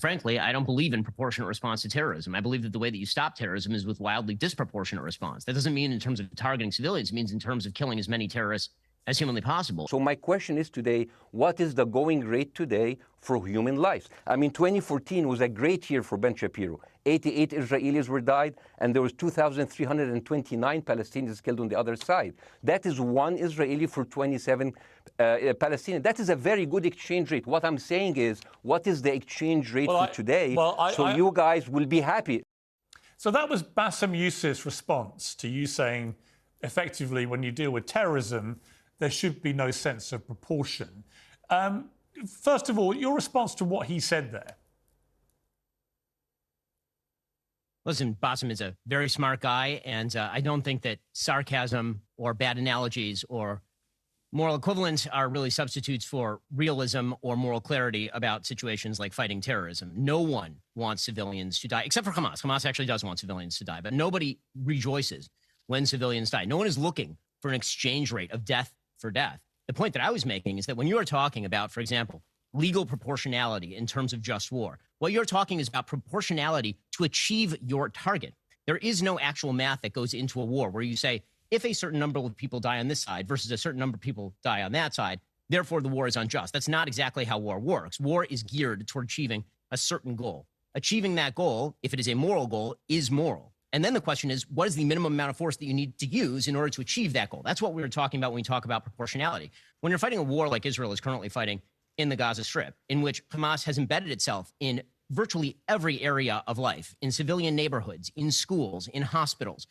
frankly, I don't believe in proportionate response to terrorism. I believe that the way that you stop terrorism is with wildly disproportionate response. That doesn't mean in terms of targeting civilians. It means in terms of killing as many terrorists as humanly possible. So my question is today, what is the going rate today for human lives? I mean, 2014 was a great year for Ben Shapiro. 88 Israelis were died, and there was 2,329 Palestinians killed on the other side. That is one Israeli for 27 Palestinians. That is a very good exchange rate. What I'm saying is, what is the exchange rate for today? You guys will be happy. So that was Bassem Youssef's response to you saying, effectively, when you deal with terrorism, there should be no sense of proportion. First of all, your response to what he said there. Listen, Bassem is a very smart guy, and I don't think that sarcasm or bad analogies or moral equivalence are really substitutes for realism or moral clarity about situations like fighting terrorism. No one wants civilians to die, except for Hamas. Hamas actually does want civilians to die, but nobody rejoices when civilians die. No one is looking for an exchange rate of death for death. The point that I was making is that when you are talking about, for example, legal proportionality in terms of just war, what you're talking is about proportionality to achieve your target. There is no actual math that goes into a war where you say, if a certain number of people die on this side versus a certain number of people die on that side, therefore the war is unjust. That's not exactly how war works. War is geared toward achieving a certain goal. Achieving that goal, if it is a moral goal, is moral. And then the question is, what is the minimum amount of force that you need to use in order to achieve that goal? That's what we were talking about when we talk about proportionality. When you're fighting a war like Israel is currently fighting in the Gaza Strip, in which Hamas has embedded itself in virtually every area of life, in civilian neighborhoods, in schools, in hospitals,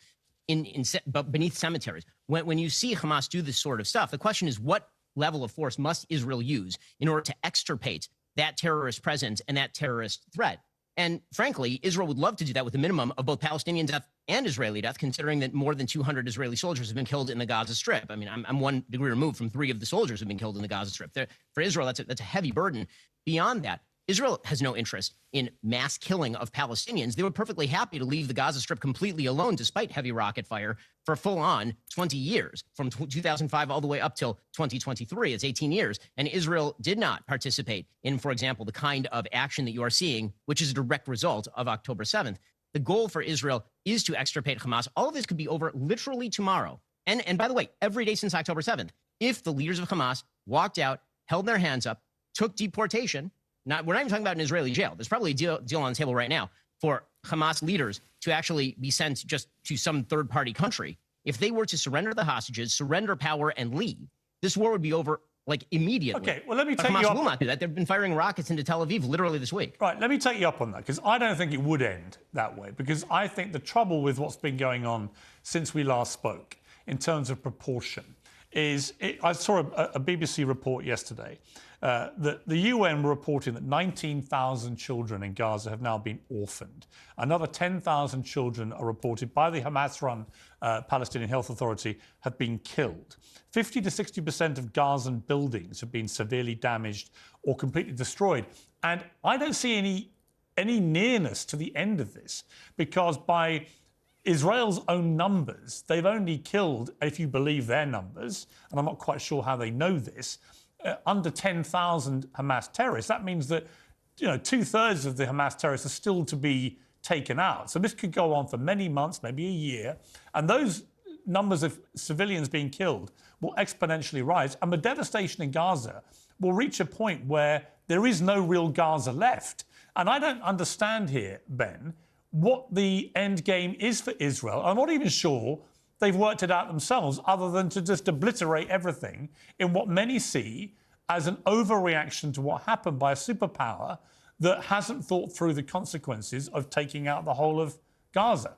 but beneath cemeteries. When you see Hamas do this sort of stuff, the question is, what level of force must Israel use in order to extirpate that terrorist presence and that terrorist threat? And frankly, Israel would love to do that with a minimum of both Palestinian death and Israeli death, considering that more than 200 Israeli soldiers have been killed in the Gaza Strip. I mean, I'm 1 degree removed from 3 of the soldiers who have been killed in the Gaza Strip. For Israel, that's a heavy burden. Beyond that, Israel has no interest in mass killing of Palestinians. They were perfectly happy to leave the Gaza Strip completely alone, despite heavy rocket fire, for full-on 20 years, from 2005 all the way up till 2023. It's 18 years. And Israel did not participate in, for example, the kind of action that you are seeing, which is a direct result of October 7th. The goal for Israel is to extirpate Hamas. All of this could be over literally tomorrow. And by the way, every day since October 7th, if the leaders of Hamas walked out, held their hands up, took deportation. We're not even talking about an Israeli jail. There's probably a deal on the table right now for Hamas leaders to actually be sent just to some third-party country. If they were to surrender the hostages, surrender power, and leave, this war would be over, like, immediately. Okay, well, let me but take Hamas you up. will not do that. They've been firing rockets into Tel Aviv literally this week. Right, let me take you up on that, because I don't think it would end that way, because I think the trouble with what's been going on since we last spoke in terms of proportion is, I saw a BBC report yesterday that the UN were reporting that 19,000 children in Gaza have now been orphaned. Another 10,000 children are reported by the Hamas-run Palestinian Health Authority have been killed. 50 to 60% of Gazan buildings have been severely damaged or completely destroyed. And I don't see any nearness to the end of this, because by Israel's own numbers, they've only killed, if you believe their numbers, and I'm not quite sure how they know this, under 10,000 Hamas terrorists. That means that, you know, 2/3 of the Hamas terrorists are still to be taken out. So this could go on for many months, maybe a year, and those numbers of civilians being killed will exponentially rise, and the devastation in Gaza will reach a point where there is no real Gaza left. And I don't understand here, Ben, what the end game is for Israel. I'm not even sure they've worked it out themselves, other than to just obliterate everything in what many see as an overreaction to what happened by a superpower that hasn't thought through the consequences of taking out the whole of Gaza.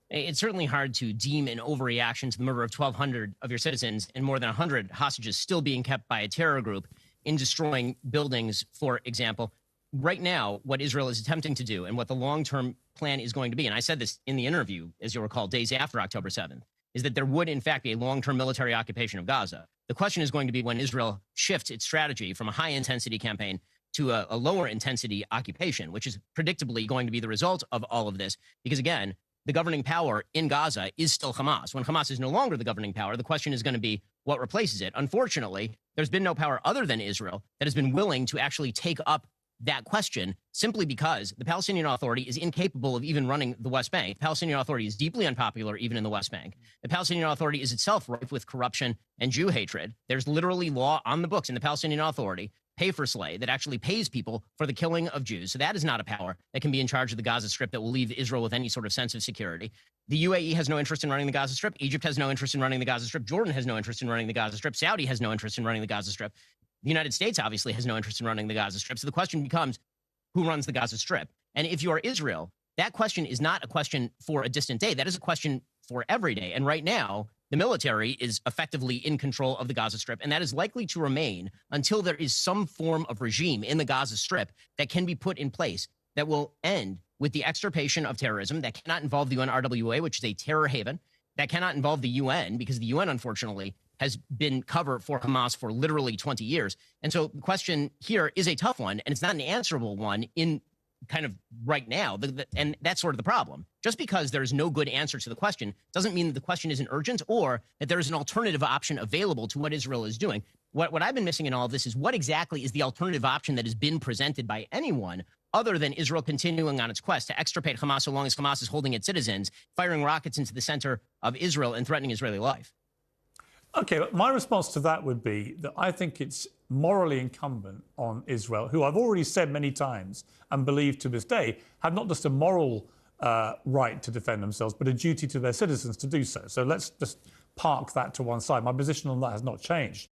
It's certainly hard to deem an overreaction to the murder of 1,200 of your citizens and more than 100 hostages still being kept by a terror group in destroying buildings, for example. Right now, what Israel is attempting to do and what the long-term plan is going to be, and I said this in the interview, as you'll recall, days after October 7th, is that there would, in fact, be a long-term military occupation of Gaza. The question is going to be when Israel shifts its strategy from a high-intensity campaign to a lower-intensity occupation, which is predictably going to be the result of all of this. Because, again, the governing power in Gaza is still Hamas. When Hamas is no longer the governing power, the question is going to be what replaces it. Unfortunately, there's been no power other than Israel that has been willing to actually take up that question, simply because the Palestinian Authority is incapable of even running the West Bank. The Palestinian Authority is deeply unpopular even in the West Bank. The Palestinian Authority is itself rife with corruption and Jew hatred. There's literally law on the books in the Palestinian Authority, pay for slay, that actually pays people for the killing of Jews. So that is not a power that can be in charge of the Gaza Strip that will leave Israel with any sort of sense of security. The UAE has no interest in running the Gaza Strip. Egypt has no interest in running the Gaza Strip. Jordan has no interest in running the Gaza Strip. Saudi has no interest in running the Gaza Strip. The United States obviously has no interest in running the Gaza Strip. So the question becomes, who runs the Gaza Strip? And if you are Israel, that question is not a question for a distant day. That is a question for every day. And right now, the military is effectively in control of the Gaza Strip, and that is likely to remain until there is some form of regime in the Gaza Strip that can be put in place that will end with the extirpation of terrorism, that cannot involve the UNRWA, which is a terror haven, that cannot involve the UN, because the UN, unfortunately, has been cover for Hamas for literally 20 years. And so the question here is a tough one, and it's not an answerable one in kind of right now. And that's sort of the problem. Just because there's no good answer to the question doesn't mean that the question isn't urgent or that there is an alternative option available to what Israel is doing. What I've been missing in all of this is what exactly is the alternative option that has been presented by anyone other than Israel continuing on its quest to extirpate Hamas so long as Hamas is holding its citizens, firing rockets into the center of Israel and threatening Israeli life. Okay, but my response to that would be that I think it's morally incumbent on Israel, who I've already said many times and believe to this day have not just a moral right to defend themselves, but a duty to their citizens to do so. So let's just park that to one side. My position on that has not changed.